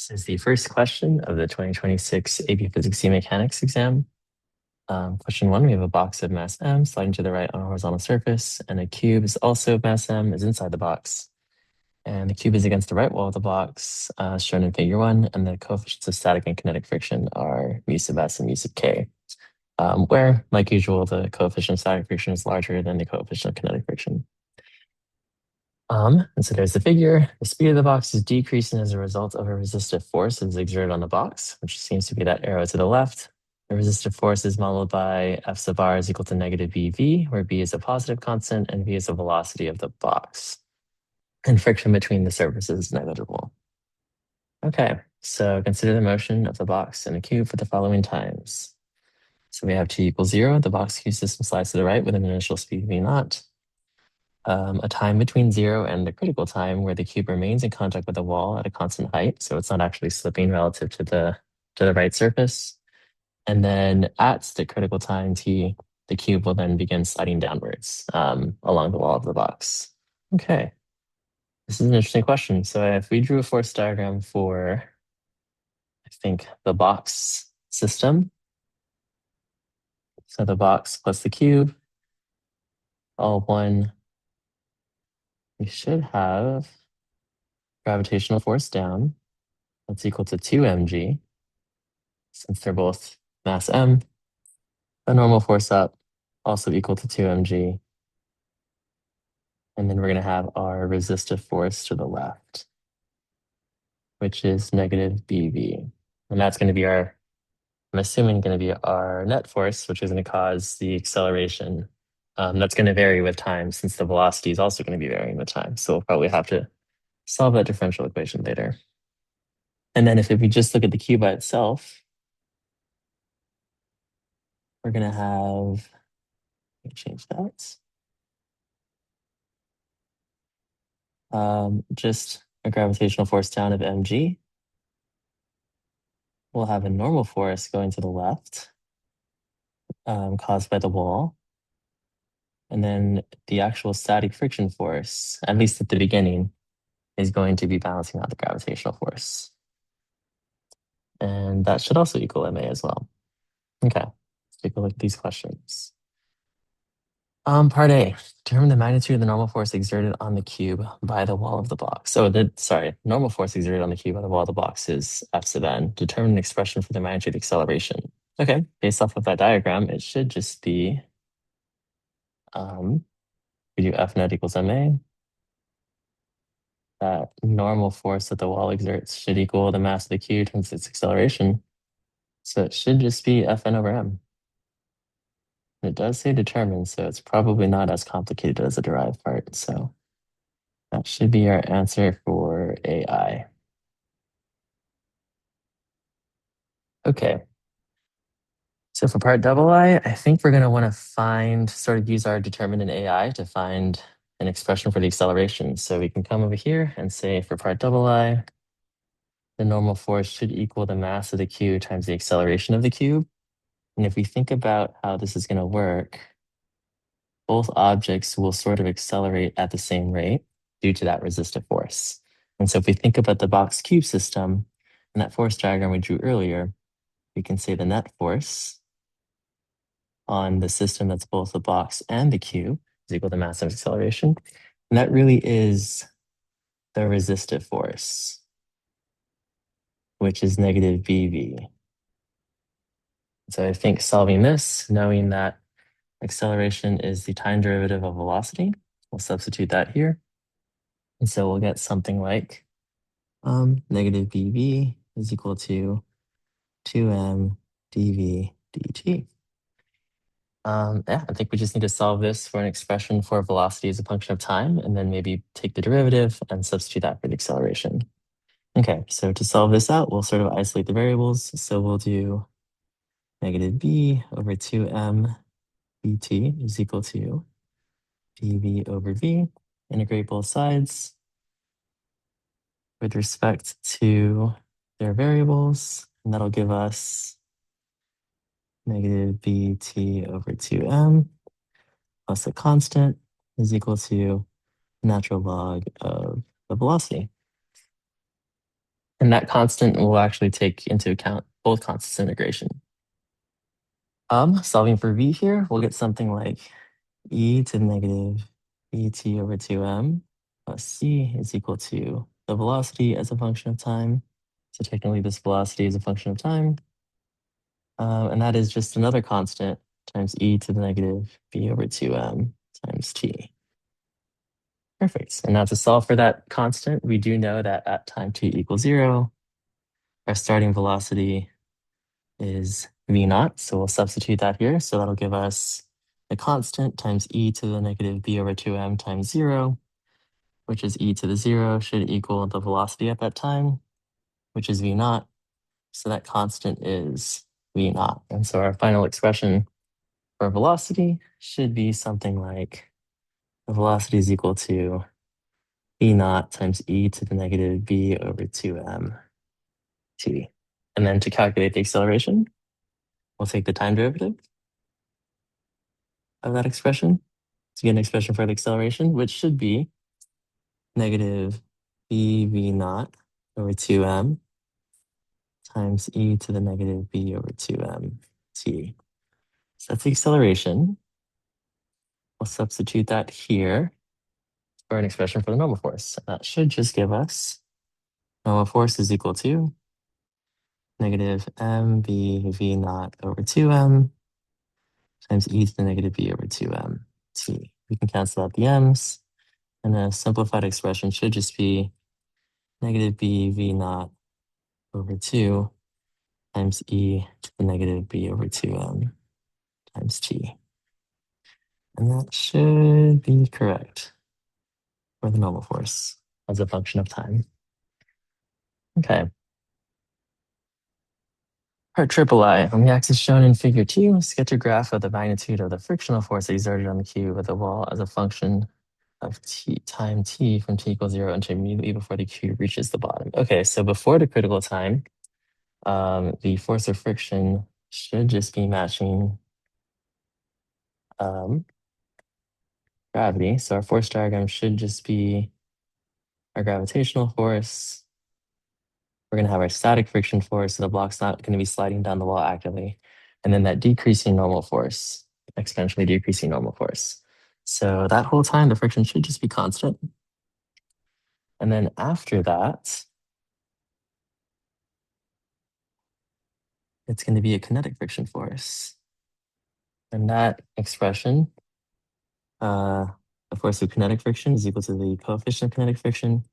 This is the first question of the 2026 AP Physics C Mechanics exam. Question 1, we have a box of mass m sliding to the right on a horizontal surface, and a cube is also mass m is inside the box. And the cube is against the right wall of the box, shown in figure 1, and the coefficients of static and kinetic friction are mu sub s and mu sub k, where, like usual, the coefficient of static friction is larger than the coefficient of kinetic friction. And so there's the figure. The speed of the box is decreasing as a result of a resistive force that is exerted on the box, which seems to be that arrow to the left. The resistive force is modeled by F sub r is equal to negative BV, where B is a positive constant and V is the velocity of the box. And friction between the surfaces is negligible. Okay, so consider the motion of the box and the cube for the following times. So we have t equals 0. The box cube system slides to the right with an initial speed v naught. A time between 0 and the critical time where the cube remains in contact with the wall at a constant height, so it's not actually slipping relative to the right surface. And then at the critical time t, the cube will then begin sliding downwards along the wall of the box. Okay, this is an interesting question. So if we drew a force diagram for, I think, the box system, so the box plus the cube, all one, we should have gravitational force down. That's equal to 2 mg, since they're both mass m. A normal force up, also equal to 2 mg. And then we're going to have our resistive force to the left, which is negative BV. And that's going to be our, I'm assuming, going to be our net force, which is going to cause the acceleration. That's going to vary with time, since the velocity is also going to be varying with time. So we'll probably have to solve that differential equation later. And then if we just look at the cube by itself, we're going to have, let me change that. Just a gravitational force down of mg. We'll have a normal force going to the left, caused by the wall. And then the actual static friction force, at least at the beginning, is going to be balancing out the gravitational force. And that should also equal ma as well. Okay, let's take a look at these questions. Part A, determine the magnitude of the normal force exerted on the cube by the wall of the box. So normal force exerted on the cube by the wall of the box is F sub n. Determine an expression for the magnitude of acceleration. Okay, based off of that diagram, it should just be, we do F net equals ma. That normal force that the wall exerts should equal the mass of the cube times its acceleration. So it should just be Fn over m. It does say determine, so it's probably not as complicated as the derived part. So that should be our answer for AI. Okay. So for part I think we're going to want to use our determinant AI to find an expression for the acceleration. So we can come over here and say for part I, the normal force should equal the mass of the cube times the acceleration of the cube. And if we think about how this is going to work, both objects will sort of accelerate at the same rate due to that resistive force. And so if we think about the box cube system and that force diagram we drew earlier, we can say the net force on the system that's both the box and the cube is equal to mass times acceleration. And that really is the resistive force, which is negative BV. So I think solving this, knowing that acceleration is the time derivative of velocity, we'll substitute that here. And so we'll get something like negative BV is equal to 2m dv dt. Yeah, I think we just need to solve this for an expression for velocity as a function of time, and then maybe take the derivative and substitute that for the acceleration. Okay, so to solve this out, we'll sort of isolate the variables. So we'll do negative b over 2m dt is equal to dv over v. Integrate both sides with respect to their variables, and that'll give us negative bt over 2m plus a constant is equal to natural log of the velocity. And that constant will actually take into account both constants integration. Solving for v here, we'll get something like e to the negative et over 2m plus c is equal to the velocity as a function of time. So technically this velocity is a function of time. And that is just another constant times e to the negative b over 2m times t. Perfect. And now to solve for that constant, we do know that at time t equals 0, our starting velocity is v naught. So we'll substitute that here. So that'll give us the constant times e to the negative b over 2m times 0, which is e to the 0, should equal the velocity at that time, which is v naught. So that constant is v naught. And so our final expression for velocity should be something like the velocity is equal to v naught times e to the negative b over 2m t. And then to calculate the acceleration, we'll take the time derivative of that expression to get an expression for the acceleration, which should be negative v naught over 2m times e to the negative b over 2m t. So that's the acceleration. We'll substitute that here for an expression for the normal force. That should just give us normal force is equal to negative mv v naught over 2m times e to the negative b over 2m t. We can cancel out the m's, and a simplified expression should just be negative b v naught over 2 times e to the negative b over 2m times t. And that should be correct for the normal force as a function of time. Okay. Part triple I, on the axis shown in figure 2, sketch a graph of the magnitude of the frictional force exerted on the cube of the wall as a function of time t from t equals 0 until immediately before the cube reaches the bottom. Okay, so before the critical time, the force of friction should just be matching gravity. So our force diagram should just be our gravitational force. We're going to have our static friction force, so the block's not going to be sliding down the wall actively. And then that decreasing normal force, exponentially decreasing normal force. So that whole time, the friction should just be constant. And then after that, it's going to be a kinetic friction force. And that expression, the force of kinetic friction is equal to the coefficient of kinetic friction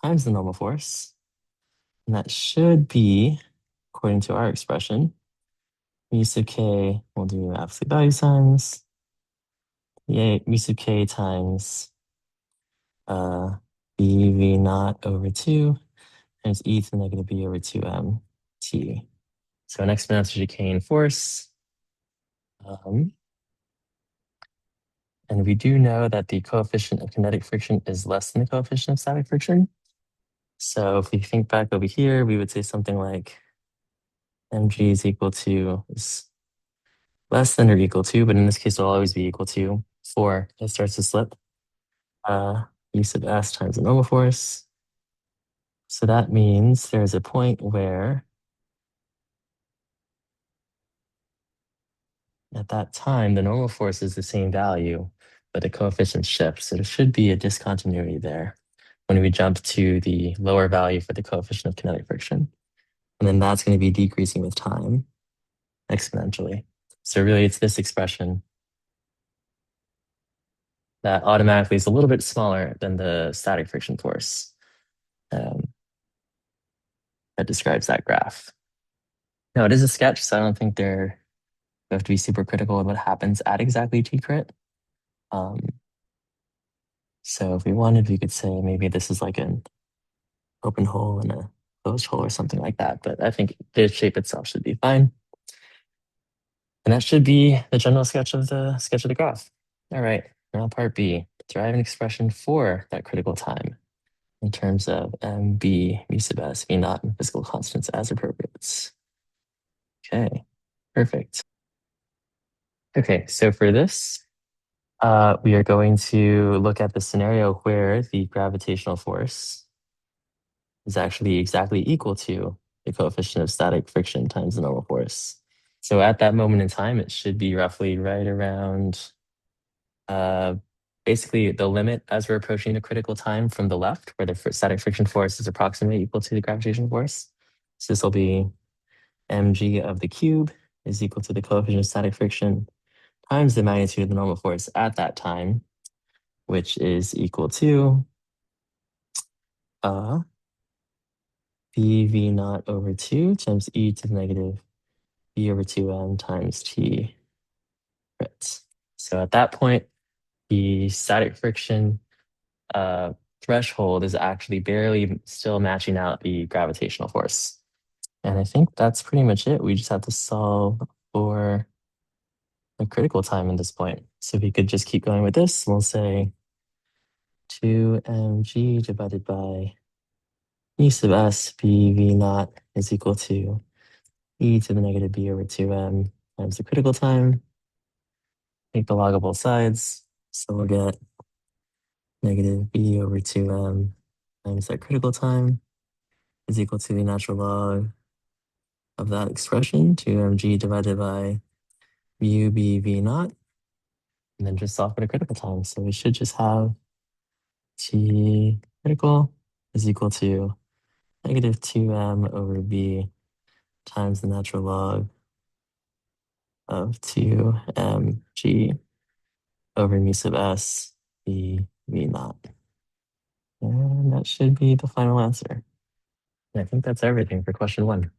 times the normal force. And that should be, according to our expression, mu sub k, we'll do absolute value signs, mu sub k times v naught over 2 times e to the negative b over 2m t. So an exponential decaying force. And we do know that the coefficient of kinetic friction is less than the coefficient of static friction. So if we think back over here, we would say something like mg is equal to, is less than or equal to, but in this case, it'll always be equal to 4. It starts to slip. U sub s times the normal force. So that means there's a point where at that time, the normal force is the same value, but the coefficient shifts. So there should be a discontinuity there when we jump to the lower value for the coefficient of kinetic friction. And then that's going to be decreasing with time exponentially. So really, it's this expression that automatically is a little bit smaller than the static friction force that describes that graph. Now, it is a sketch, so I don't think we have to be super critical of what happens at exactly t crit. So if we wanted, we could say maybe this is like an open hole and a closed hole or something like that. But I think the shape itself should be fine. And that should be the general sketch of the graph. All right, now part B, derive an expression for that critical time in terms of mb, mu sub s, v naught, and physical constants as appropriate. Okay, perfect. Okay, so for this, we are going to look at the scenario where the gravitational force is actually exactly equal to the coefficient of static friction times the normal force. So at that moment in time, it should be roughly right around uh, basically the limit as we're approaching the critical time from the left, where the static friction force is approximately equal to the gravitational force. So this will be mg of the cube is equal to the coefficient of static friction times the magnitude of the normal force at that time, which is equal to uh, bv naught over 2 times e to the negative b over 2m times t. Right. So at that point, the static friction threshold is actually barely still matching out the gravitational force. And I think that's pretty much it. We just have to solve for the critical time at this point. So if we could just keep going with this, we'll say 2mg divided by e sub s b v naught is equal to e to the negative b over 2m times the critical time. Take the log of both sides. So we'll get negative b over 2m times that critical time is equal to the natural log of that expression, 2mg divided by mu b v naught, and then just solve for the critical time. So we should just have t critical is equal to negative 2m over b times the natural log of 2mg over mu sub s b v naught. And that should be the final answer. And I think that's everything for question 1.